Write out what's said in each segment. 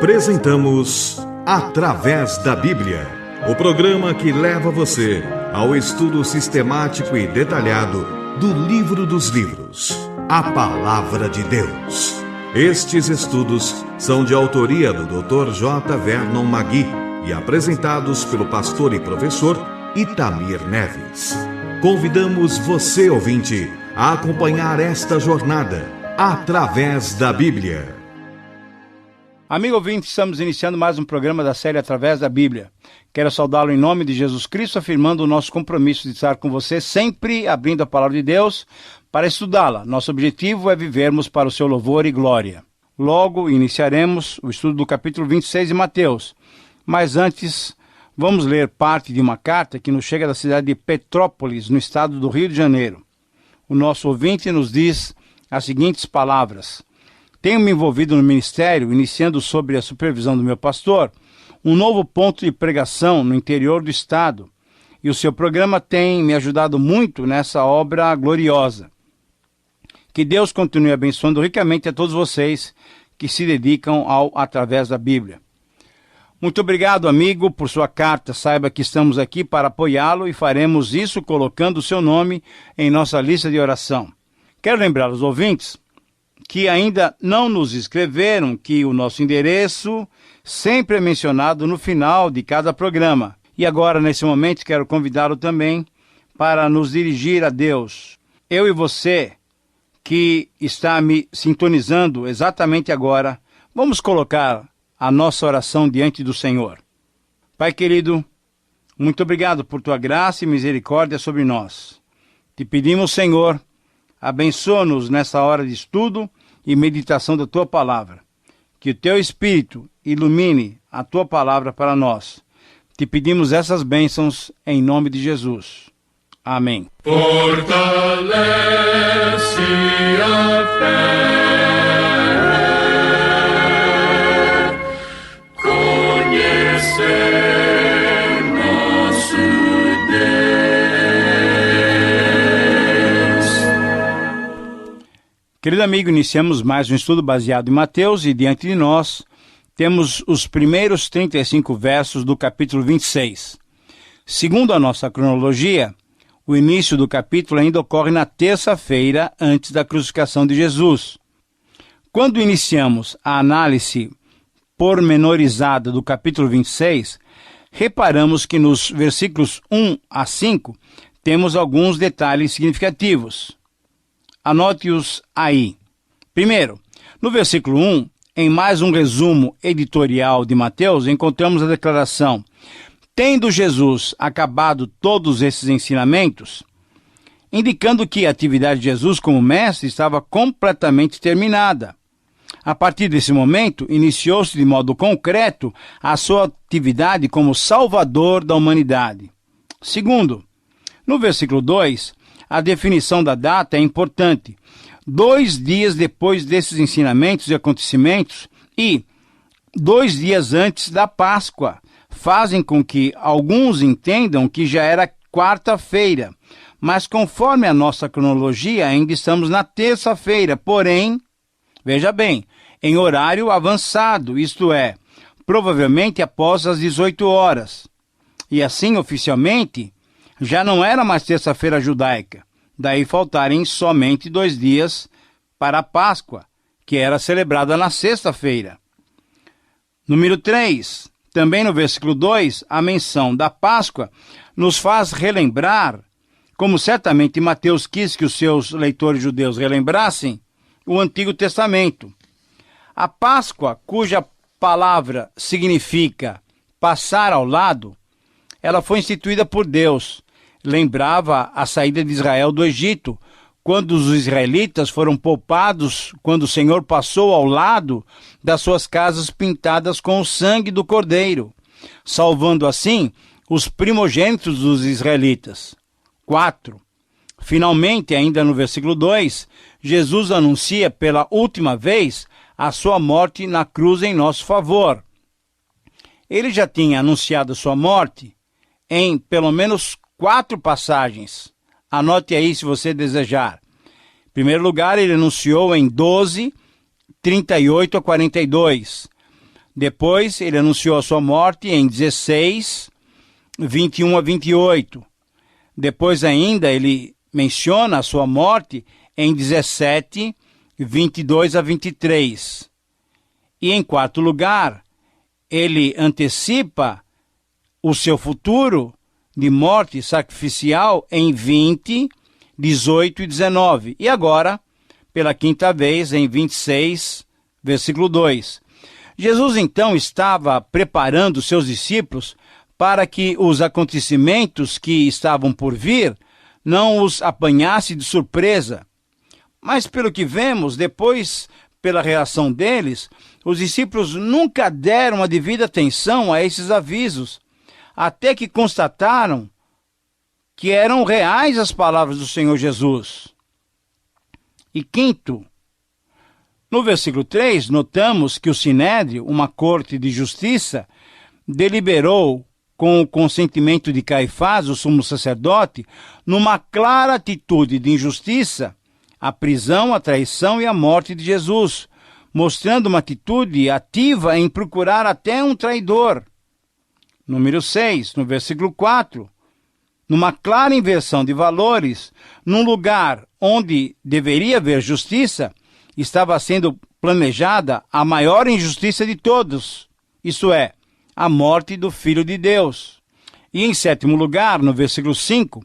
Apresentamos Através da Bíblia, o programa que leva você ao estudo sistemático e detalhado do Livro dos Livros, a Palavra de Deus. Estes estudos são de autoria do Dr. J. Vernon Magui e apresentados pelo pastor e professor Itamir Neves. Convidamos você, ouvinte, a acompanhar esta jornada através da Bíblia. Amigo ouvinte, estamos iniciando mais um programa da série Através da Bíblia. Quero saudá-lo em nome de Jesus Cristo, afirmando o nosso compromisso de estar com você, sempre abrindo a Palavra de Deus para estudá-la. Nosso objetivo é vivermos para o seu louvor e glória. Logo, iniciaremos o estudo do capítulo 26 de Mateus. Mas antes, vamos ler parte de uma carta que nos chega da cidade de Petrópolis, no estado do Rio de Janeiro. O nosso ouvinte nos diz as seguintes palavras: tenho me envolvido no ministério, iniciando sob a supervisão do meu pastor, um novo ponto de pregação no interior do estado, e o seu programa tem me ajudado muito nessa obra gloriosa. Que Deus continue abençoando ricamente a todos vocês que se dedicam ao Através da Bíblia. Muito obrigado, amigo, por sua carta. Saiba que estamos aqui para apoiá-lo e faremos isso colocando o seu nome em nossa lista de oração. Quero lembrar aos ouvintes que ainda não nos escreveram que o nosso endereço sempre é mencionado no final de cada programa. E agora, nesse momento, quero convidá-lo também para nos dirigir a Deus. Eu e você, que está me sintonizando exatamente agora, vamos colocar a nossa oração diante do Senhor. Pai querido, muito obrigado por tua graça e misericórdia sobre nós. Te pedimos, Senhor, abençoa-nos nessa hora de estudo e meditação da tua palavra. Que o teu Espírito ilumine a tua palavra para nós. Te pedimos essas bênçãos em nome de Jesus. Amém. Fortalece a fé, conhecer nosso Deus. Querido amigo, iniciamos mais um estudo baseado em Mateus e diante de nós temos os primeiros 35 versos do capítulo 26. Segundo a nossa cronologia, o início do capítulo ainda ocorre na terça-feira antes da crucificação de Jesus. Quando iniciamos a análise pormenorizada do capítulo 26, reparamos que nos versículos 1 a 5 temos alguns detalhes significativos. Anote-os aí. Primeiro, no versículo 1, em mais um resumo editorial de Mateus, encontramos a declaração: tendo Jesus acabado todos esses ensinamentos, indicando que a atividade de Jesus como mestre estava completamente terminada. A partir desse momento, iniciou-se de modo concreto a sua atividade como Salvador da humanidade. Segundo, no versículo 2, a definição da data é importante. 2 dias depois desses ensinamentos e acontecimentos e 2 dias antes da Páscoa fazem com que alguns entendam que já era quarta-feira, mas conforme a nossa cronologia ainda estamos na terça-feira, porém, veja bem, em horário avançado, isto é, provavelmente após as 18 horas. E assim, oficialmente, já não era mais terça-feira judaica, daí faltarem somente 2 dias para a Páscoa, que era celebrada na sexta-feira. Número 3, também no versículo 2, a menção da Páscoa nos faz relembrar, como certamente Mateus quis que os seus leitores judeus relembrassem, o Antigo Testamento. A Páscoa, cuja palavra significa passar ao lado, ela foi instituída por Deus. Lembrava a saída de Israel do Egito, quando os israelitas foram poupados, quando o Senhor passou ao lado das suas casas pintadas com o sangue do Cordeiro, salvando assim os primogênitos dos israelitas. 4. Finalmente, ainda no versículo 2, Jesus anuncia pela última vez a sua morte na cruz em nosso favor. Ele já tinha anunciado sua morte em pelo menos 4 passagens. Anote aí se você desejar. Em primeiro lugar, ele anunciou em 12, 38 a 42. Depois, ele anunciou a sua morte em 16, 21 a 28. Depois ainda, ele menciona a sua morte em 17, 22 a 23. E em quarto lugar, ele antecipa o seu futuro de morte sacrificial em 20, 18 e 19. E agora, pela quinta vez, em 26, versículo 2. Jesus, então, estava preparando seus discípulos para que os acontecimentos que estavam por vir não os apanhasse de surpresa. Mas, pelo que vemos, depois, pela reação deles, os discípulos nunca deram a devida atenção a esses avisos, até que constataram que eram reais as palavras do Senhor Jesus. E quinto, no versículo 3, notamos que o Sinédrio, uma corte de justiça, deliberou, com o consentimento de Caifás, o sumo sacerdote, numa clara atitude de injustiça, a prisão, a traição e a morte de Jesus, mostrando uma atitude ativa em procurar até um traidor. Número 6, no versículo 4, numa clara inversão de valores, num lugar onde deveria haver justiça, estava sendo planejada a maior injustiça de todos, isto é, a morte do Filho de Deus. E em sétimo lugar, no versículo 5,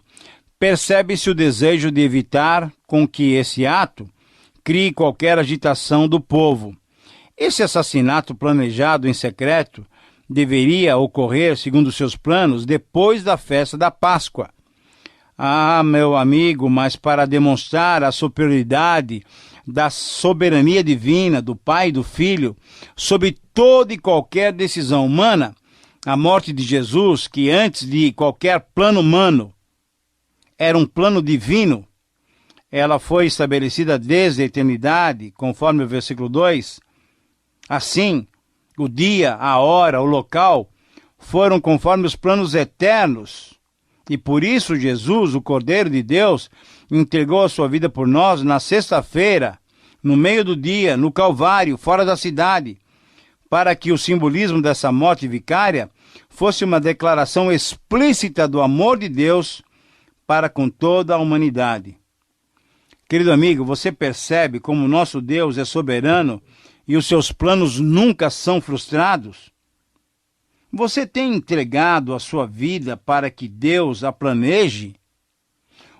percebe-se o desejo de evitar com que esse ato crie qualquer agitação do povo. Esse assassinato planejado em secreto deveria ocorrer, segundo seus planos, depois da festa da Páscoa. Ah, meu amigo, mas para demonstrar a superioridade da soberania divina, do Pai e do Filho, sobre toda e qualquer decisão humana, a morte de Jesus, que antes de qualquer plano humano era um plano divino, ela foi estabelecida desde a eternidade, conforme o versículo 2. Assim, o dia, a hora, o local foram conforme os planos eternos. E por isso Jesus, o Cordeiro de Deus, entregou a sua vida por nós na sexta-feira, no meio do dia, no Calvário, fora da cidade, para que o simbolismo dessa morte vicária fosse uma declaração explícita do amor de Deus para com toda a humanidade. Querido amigo, você percebe como o nosso Deus é soberano e os seus planos nunca são frustrados? Você tem entregado a sua vida para que Deus a planeje?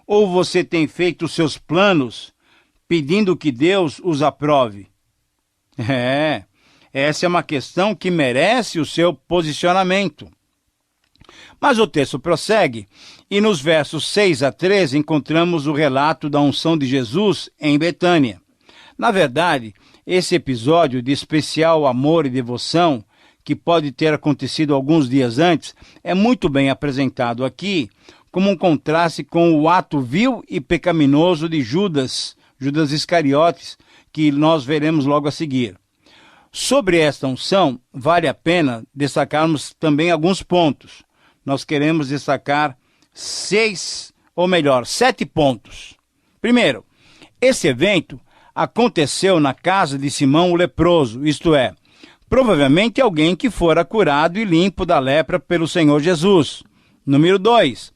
Ou você tem feito os seus planos pedindo que Deus os aprove? Essa é uma questão que merece o seu posicionamento. Mas o texto prossegue, e nos versos 6 a 13 encontramos o relato da unção de Jesus em Betânia. Na verdade, esse episódio de especial amor e devoção, que pode ter acontecido alguns dias antes, é muito bem apresentado aqui, como um contraste com o ato vil e pecaminoso de Judas Iscariotes, que nós veremos logo a seguir. Sobre esta unção, vale a pena destacarmos também alguns pontos. Nós queremos destacar 7 pontos. Primeiro, esse evento aconteceu na casa de Simão o leproso, isto é, provavelmente alguém que fora curado e limpo da lepra pelo Senhor Jesus. Número 2,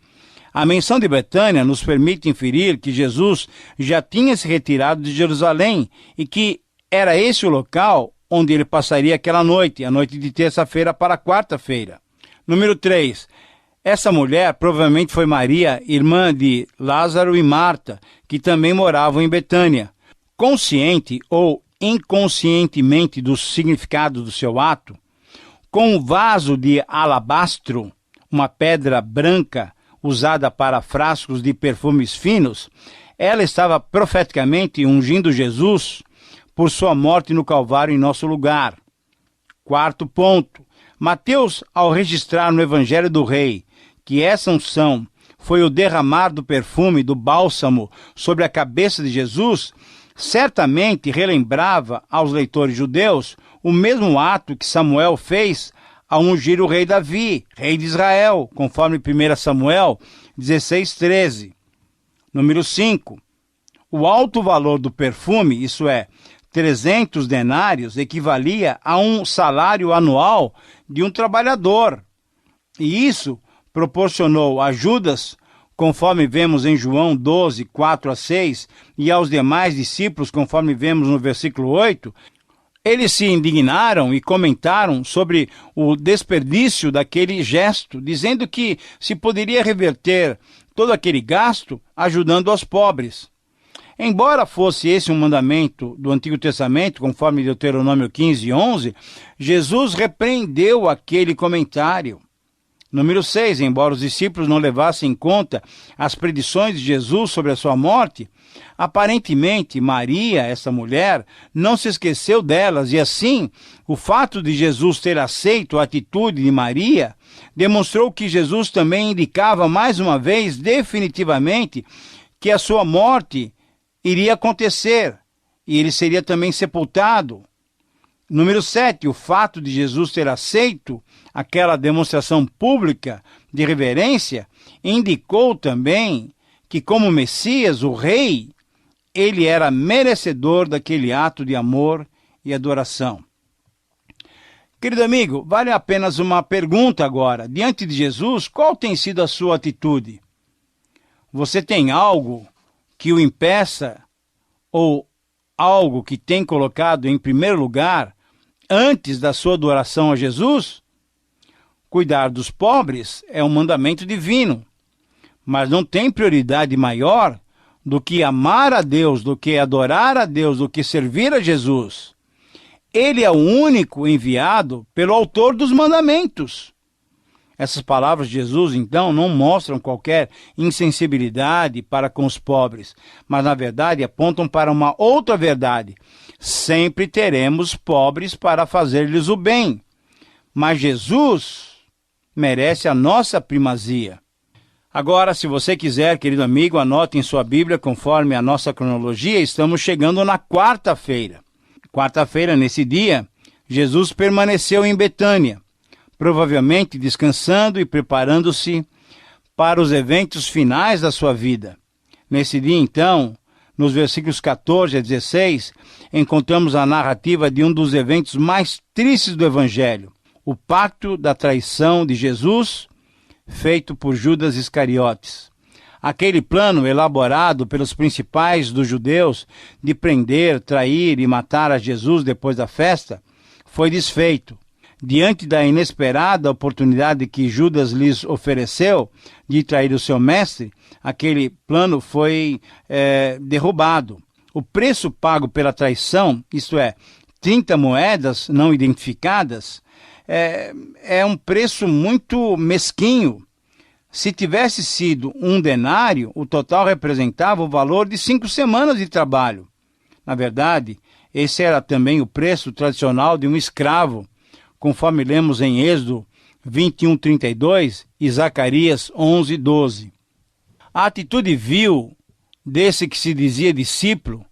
a menção de Betânia nos permite inferir que Jesus já tinha se retirado de Jerusalém e que era esse o local onde ele passaria aquela noite, a noite de terça-feira para quarta-feira. Número 3, essa mulher provavelmente foi Maria, irmã de Lázaro e Marta, que também moravam em Betânia. Consciente ou inconscientemente do significado do seu ato, com um vaso de alabastro, uma pedra branca usada para frascos de perfumes finos, ela estava profeticamente ungindo Jesus por sua morte no Calvário em nosso lugar. Quarto ponto, Mateus, ao registrar no Evangelho do Rei que essa unção foi o derramar do perfume, do bálsamo, sobre a cabeça de Jesus, certamente relembrava aos leitores judeus o mesmo ato que Samuel fez ao ungir o rei Davi, rei de Israel, conforme 1 Samuel 16:13. Número 5. O alto valor do perfume, isso é, 300 denários equivalia a um salário anual de um trabalhador. E isso proporcionou a Judas, conforme vemos em João 12, 4-6, e aos demais discípulos, conforme vemos no versículo 8, eles se indignaram e comentaram sobre o desperdício daquele gesto, dizendo que se poderia reverter todo aquele gasto ajudando aos pobres. Embora fosse esse um mandamento do Antigo Testamento, conforme Deuteronômio 15, 11, Jesus repreendeu aquele comentário. Número 6, embora os discípulos não levassem em conta as predições de Jesus sobre a sua morte, aparentemente Maria, essa mulher, não se esqueceu delas, e assim, o fato de Jesus ter aceito a atitude de Maria demonstrou que Jesus também indicava mais uma vez, definitivamente, que a sua morte iria acontecer, e ele seria também sepultado. Número 7, o fato de Jesus ter aceito aquela demonstração pública de reverência indicou também que, como Messias, o Rei, ele era merecedor daquele ato de amor e adoração. Querido amigo, vale apenas uma pergunta agora. Diante de Jesus, qual tem sido a sua atitude? Você tem algo que o impeça ou algo que tem colocado em primeiro lugar antes da sua adoração a Jesus? Cuidar dos pobres é um mandamento divino, mas não tem prioridade maior do que amar a Deus, do que adorar a Deus, do que servir a Jesus. Ele é o único enviado pelo autor dos mandamentos. Essas palavras de Jesus, então, não mostram qualquer insensibilidade para com os pobres, mas, na verdade, apontam para uma outra verdade. Sempre teremos pobres para fazer-lhes o bem, mas Jesus merece a nossa primazia. Agora, se você quiser, querido amigo, anote em sua Bíblia, conforme a nossa cronologia, estamos chegando na quarta-feira. Quarta-feira, nesse dia, Jesus permaneceu em Betânia, provavelmente descansando e preparando-se para os eventos finais da sua vida. Nesse dia, então, nos versículos 14 a 16, encontramos a narrativa de um dos eventos mais tristes do Evangelho, o pacto da traição de Jesus, feito por Judas Iscariotes. Aquele plano elaborado pelos principais dos judeus de prender, trair e matar a Jesus depois da festa, foi desfeito. Diante da inesperada oportunidade que Judas lhes ofereceu de trair o seu mestre, aquele plano foi derrubado. O preço pago pela traição, isto é, 30 moedas não identificadas, é um preço muito mesquinho. Se tivesse sido 1 denário, o total representava o valor de 5 semanas de trabalho. Na verdade, esse era também o preço tradicional de um escravo, conforme lemos em Êxodo 21:32 e Zacarias 11:12. A atitude vil desse que se dizia discípulo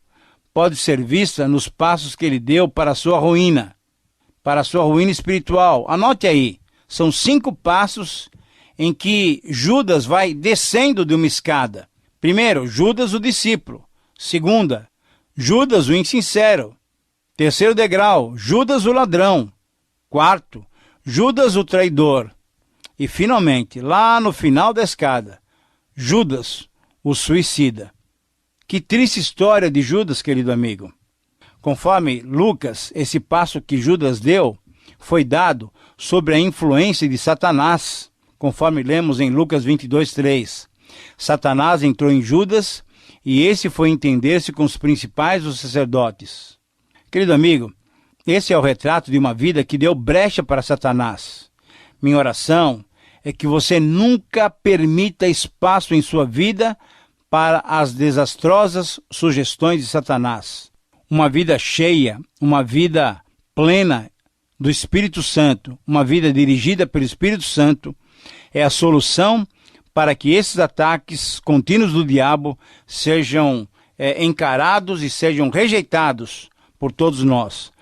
pode ser vista nos passos que ele deu para a sua ruína espiritual. Anote aí, são 5 passos em que Judas vai descendo de uma escada. Primeiro, Judas o discípulo. Segunda, Judas o insincero. Terceiro degrau, Judas o ladrão. Quarto, Judas o traidor. E finalmente, lá no final da escada, Judas o suicida. Que triste história de Judas, querido amigo. Conforme Lucas, esse passo que Judas deu foi dado sob a influência de Satanás, conforme lemos em Lucas 22:3. Satanás entrou em Judas e esse foi entender-se com os principais dos sacerdotes. Querido amigo, esse é o retrato de uma vida que deu brecha para Satanás. Minha oração é que você nunca permita espaço em sua vida para as desastrosas sugestões de Satanás. Uma vida cheia, uma vida plena do Espírito Santo, uma vida dirigida pelo Espírito Santo, é a solução para que esses ataques contínuos do diabo sejam encarados e sejam rejeitados por todos nós.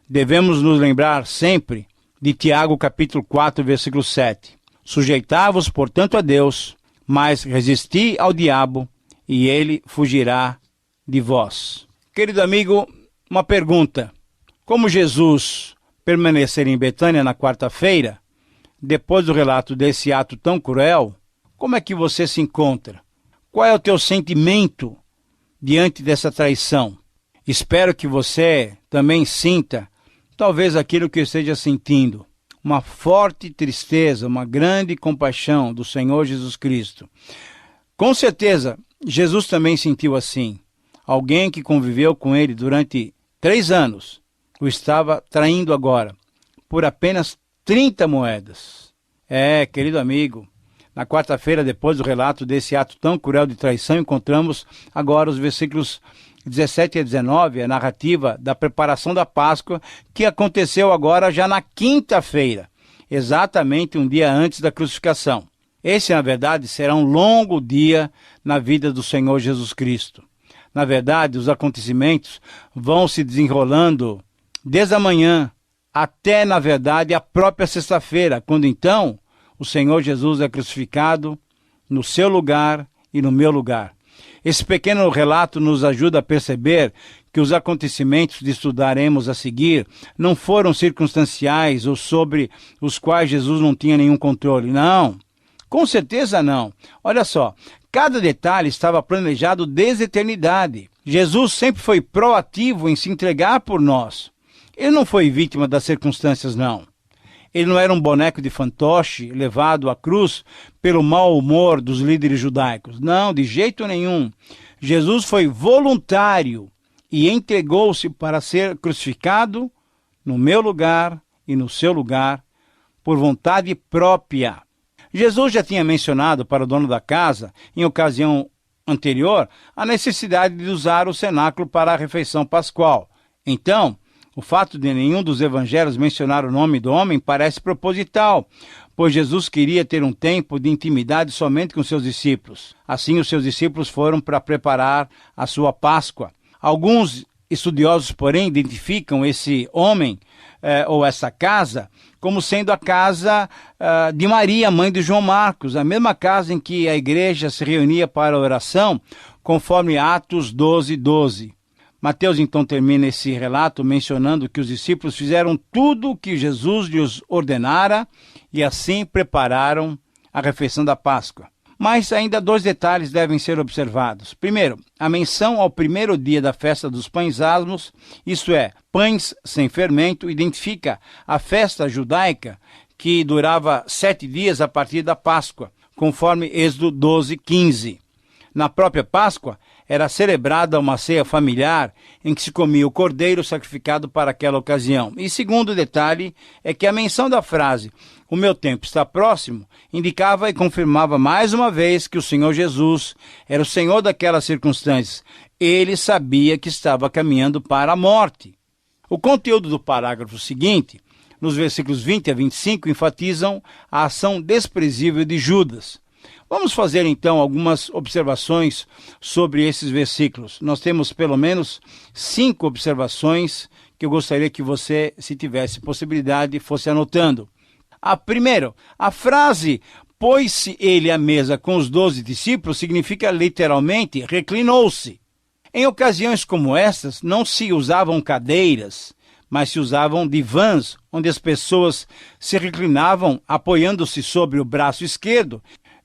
Devemos nos lembrar sempre de Tiago capítulo 4, versículo 7. Sujeitai-vos, portanto, a Deus, mas resisti ao diabo, e ele fugirá de vós. Querido amigo, Uma pergunta: como Jesus permanecer em Betânia na quarta-feira, depois do relato desse ato tão cruel, como é que você se encontra? Qual é o teu sentimento diante dessa traição? Espero que você também sinta, talvez aquilo que eu esteja sentindo, uma forte tristeza, uma grande compaixão do Senhor Jesus Cristo. Com certeza, Jesus também sentiu assim. Alguém que conviveu com ele durante 3 anos o estava traindo agora, por apenas 30 moedas. Querido amigo, na quarta-feira, depois do relato desse ato tão cruel de traição, encontramos agora os versículos 17 a 19, a narrativa da preparação da Páscoa, que aconteceu agora já na quinta-feira, exatamente um dia antes da crucificação. Esse, na verdade, será um longo dia na vida do Senhor Jesus Cristo. Na verdade, os acontecimentos vão se desenrolando desde a manhã até, na verdade, a própria sexta-feira, quando então o Senhor Jesus é crucificado no seu lugar e no meu lugar. Esse pequeno relato nos ajuda a perceber que os acontecimentos que estudaremos a seguir não foram circunstanciais ou sobre os quais Jesus não tinha nenhum controle. Não, com certeza não. Olha só, cada detalhe estava planejado desde a eternidade. Jesus sempre foi proativo em se entregar por nós. Ele não foi vítima das circunstâncias, não. Ele não era um boneco de fantoche levado à cruz pelo mau humor dos líderes judaicos. Não, de jeito nenhum. Jesus foi voluntário e entregou-se para ser crucificado no meu lugar e no seu lugar, por vontade própria. Jesus já tinha mencionado para o dono da casa, em ocasião anterior, a necessidade de usar o cenáculo para a refeição pascual. Então, o fato de nenhum dos evangelhos mencionar o nome do homem parece proposital, pois Jesus queria ter um tempo de intimidade somente com seus discípulos. Assim, os seus discípulos foram para preparar a sua Páscoa. Alguns estudiosos, porém, identificam esse homem ou essa casa como sendo a casa de Maria, mãe de João Marcos, a mesma casa em que a igreja se reunia para a oração, conforme Atos 12:12. Mateus então termina esse relato mencionando que os discípulos fizeram tudo o que Jesus lhes ordenara e assim prepararam a refeição da Páscoa. Mas ainda 2 detalhes devem ser observados. Primeiro, a menção ao primeiro dia da festa dos pães asmos, isto é, pães sem fermento, identifica a festa judaica que durava 7 dias a partir da Páscoa, conforme Êxodo 12:15. Na própria Páscoa, era celebrada uma ceia familiar em que se comia o cordeiro sacrificado para aquela ocasião. E segundo detalhe é que a menção da frase "o meu tempo está próximo" indicava e confirmava mais uma vez que o Senhor Jesus era o Senhor daquelas circunstâncias. Ele sabia que estava caminhando para a morte. O conteúdo do parágrafo seguinte, nos versículos 20 a 25, enfatizam a ação desprezível de Judas. Vamos fazer então algumas observações sobre esses versículos. Nós temos pelo menos 5 observações que eu gostaria que você, se tivesse possibilidade, fosse anotando. Primeiro, a frase "pôs-se ele à mesa com os 12 discípulos" significa literalmente reclinou-se. Em ocasiões como estas, não se usavam cadeiras, mas se usavam divãs, onde as pessoas se reclinavam apoiando-se sobre o braço esquerdo,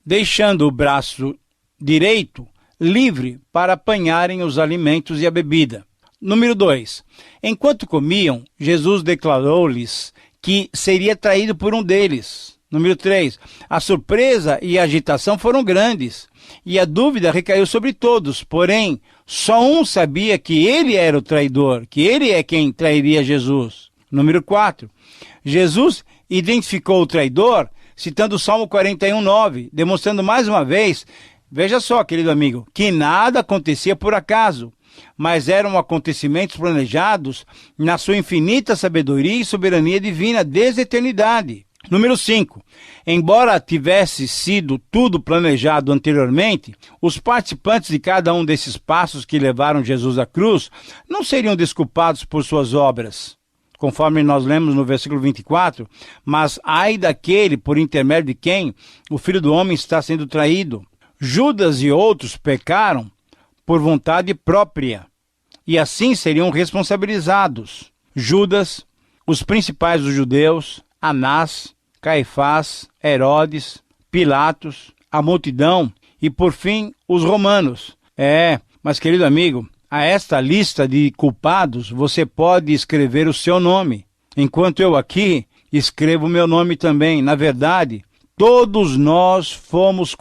deixando o braço direito livre para apanharem os alimentos e a bebida. Número 2. Enquanto comiam, Jesus declarou-lhes que seria traído por um deles. Número 3. A surpresa e a agitação foram grandes, e a dúvida recaiu sobre todos, porém, só um sabia que ele era o traidor, que ele é quem trairia Jesus. Número 4. Jesus identificou o traidor citando o Salmo 41:9, demonstrando mais uma vez, veja só, querido amigo, que nada acontecia por acaso, mas eram acontecimentos planejados na sua infinita sabedoria e soberania divina desde a eternidade. Número 5. Embora tivesse sido tudo planejado anteriormente, os participantes de cada um desses passos que levaram Jesus à cruz não seriam desculpados por suas obras. Conforme nós lemos no versículo 24, mas ai daquele por intermédio de quem o Filho do Homem está sendo traído. Judas e outros pecaram por vontade própria. e assim seriam responsabilizados Judas, os principais dos judeus, Anás, Caifás, Herodes, Pilatos, a multidão e, por fim, os romanos. Mas, querido amigo, a esta lista de culpados você pode escrever o seu nome, enquanto eu aqui escrevo o meu nome também. Na verdade, todos nós somos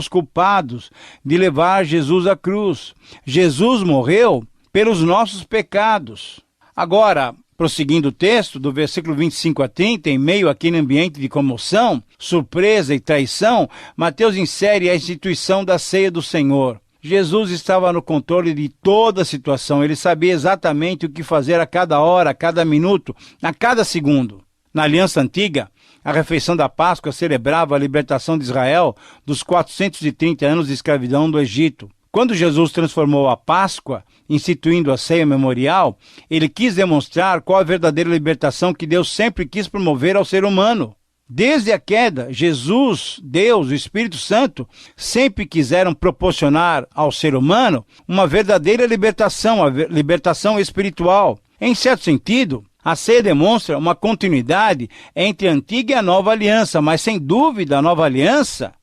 culpados de levar Jesus à cruz. Jesus morreu pelos nossos pecados. Agora, prosseguindo o texto, do versículo 25 a 30, em meio àquele ambiente de comoção, surpresa e traição, Mateus insere a instituição da ceia do Senhor. Jesus estava no controle de toda a situação. Ele sabia exatamente o que fazer a cada hora, a cada minuto, a cada segundo. Na Aliança Antiga, a refeição da Páscoa celebrava a libertação de Israel dos 430 anos de escravidão do Egito. Quando Jesus transformou a Páscoa, instituindo a ceia memorial, ele quis demonstrar qual a verdadeira libertação que Deus sempre quis promover ao ser humano. Desde a queda, Jesus, Deus, o Espírito Santo, sempre quiseram proporcionar ao ser humano uma verdadeira libertação, a libertação espiritual. Em certo sentido, a ceia demonstra uma continuidade entre a antiga e a nova aliança, mas sem dúvida a nova aliança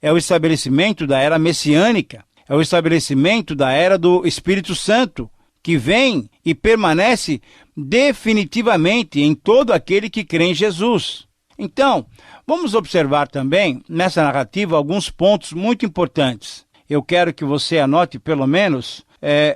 é o estabelecimento da era messiânica, é o estabelecimento da era do Espírito Santo, que vem e permanece definitivamente em todo aquele que crê em Jesus. Então, vamos observar também nessa narrativa alguns pontos muito importantes. Eu quero que você anote pelo menos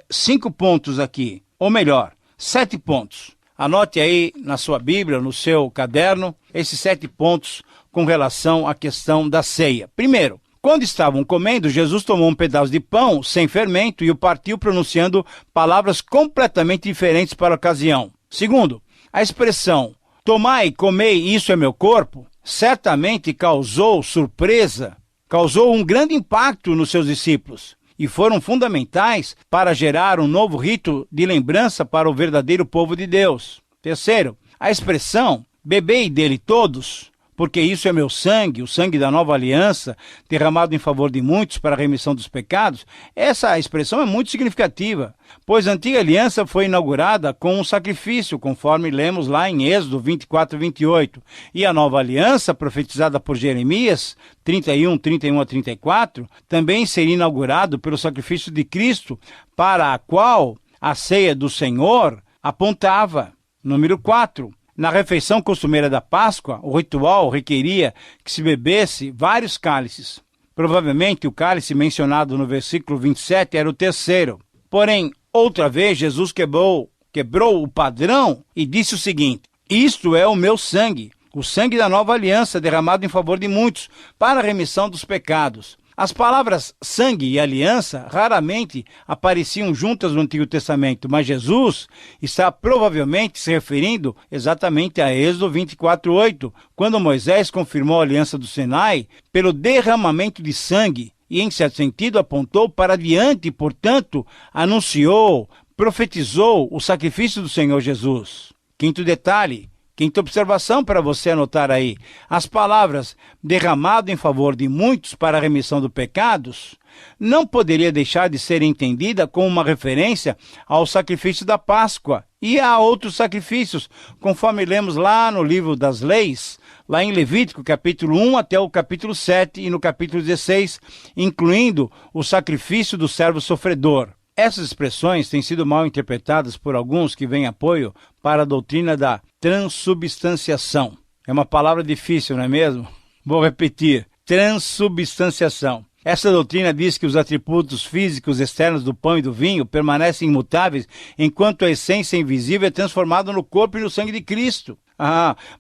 5 pontos aqui, ou melhor, 7 pontos. Anote aí na sua Bíblia, no seu caderno, esses 7 pontos com relação à questão da ceia. Primeiro, quando estavam comendo, Jesus tomou um pedaço de pão sem fermento e o partiu pronunciando palavras completamente diferentes para a ocasião. Segundo, a expressão "tomai, comei, isso é meu corpo", certamente causou surpresa, causou um grande impacto nos seus discípulos e foram fundamentais para gerar um novo rito de lembrança para o verdadeiro povo de Deus. Terceiro, a expressão "bebei dele todos", porque isso é meu sangue, o sangue da nova aliança, derramado em favor de muitos para a remissão dos pecados, essa expressão é muito significativa, pois a antiga aliança foi inaugurada com um sacrifício, conforme lemos lá em Êxodo 24 e 28, e a nova aliança, profetizada por Jeremias 31 a 34, também seria inaugurado pelo sacrifício de Cristo, para a qual a ceia do Senhor apontava. Número 4. Na refeição costumeira da Páscoa, o ritual requeria que se bebesse vários cálices. Provavelmente o cálice mencionado no versículo 27 era o terceiro. Porém, outra vez, Jesus quebrou o padrão e disse o seguinte: "Isto é o meu sangue, o sangue da nova aliança, derramado em favor de muitos, para a remissão dos pecados." As palavras sangue e aliança raramente apareciam juntas no Antigo Testamento, mas Jesus está provavelmente se referindo exatamente a Êxodo 24:8, quando Moisés confirmou a aliança do Sinai pelo derramamento de sangue e, em certo sentido, apontou para diante e, portanto, anunciou, profetizou o sacrifício do Senhor Jesus. Quinto detalhe. Quinta observação para você anotar aí: as palavras "derramado em favor de muitos para a remissão dos pecados" não poderia deixar de ser entendida como uma referência ao sacrifício da Páscoa e a outros sacrifícios, conforme lemos lá no livro das Leis, lá em Levítico, capítulo 1 até o capítulo 7 e no capítulo 16, incluindo o sacrifício do servo sofredor. Essas expressões têm sido mal interpretadas por alguns que veem apoio para a doutrina da transubstanciação. É uma palavra difícil, não é mesmo? Vou repetir: transubstanciação. Essa doutrina diz que os atributos físicos externos do pão e do vinho permanecem imutáveis, enquanto a essência invisível é transformada no corpo e no sangue de Cristo.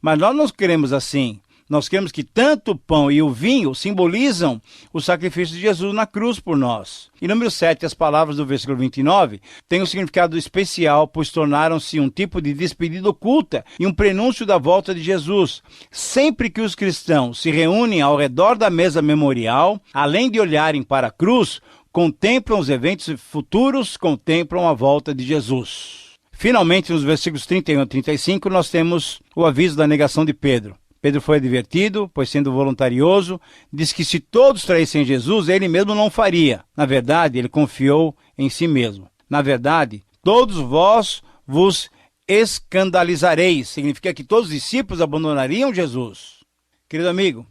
Mas nós não queremos assim. Nós queremos que tanto o pão e o vinho simbolizam o sacrifício de Jesus na cruz por nós. E número 7, as palavras do versículo 29 têm um significado especial, pois tornaram-se um tipo de despedida oculta e um prenúncio da volta de Jesus. Sempre que os cristãos se reúnem ao redor da mesa memorial, além de olharem para a cruz, contemplam os eventos futuros, contemplam a volta de Jesus. Finalmente, nos versículos 31 a 35, nós temos o aviso da negação de Pedro. Pedro foi advertido, pois sendo voluntarioso, disse que se todos traíssem Jesus, ele mesmo não faria. Na verdade, ele confiou em si mesmo. Na verdade, todos vós vos escandalizareis. Significa que todos os discípulos abandonariam Jesus. Querido amigo,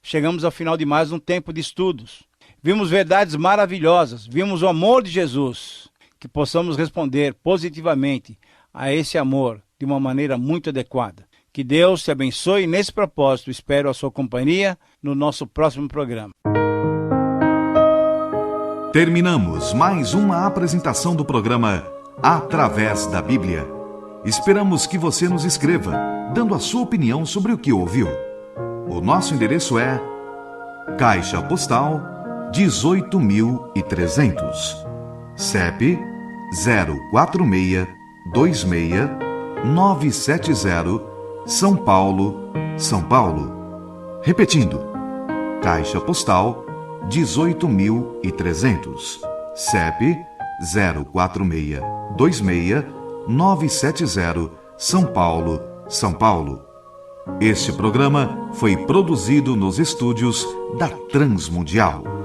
chegamos ao final de mais um tempo de estudos. Vimos verdades maravilhosas, vimos o amor de Jesus. Que possamos responder positivamente a esse amor de uma maneira muito adequada. Que Deus te abençoe nesse propósito. Espero a sua companhia no nosso próximo programa. Terminamos mais uma apresentação do programa Através da Bíblia. Esperamos que você nos escreva, dando a sua opinião sobre o que ouviu. O nosso endereço é Caixa Postal 18.300, CEP 04626-970, São Paulo, São Paulo. Repetindo, Caixa Postal 18.300, CEP 04626-970, São Paulo, São Paulo. Este programa foi produzido nos estúdios da Transmundial.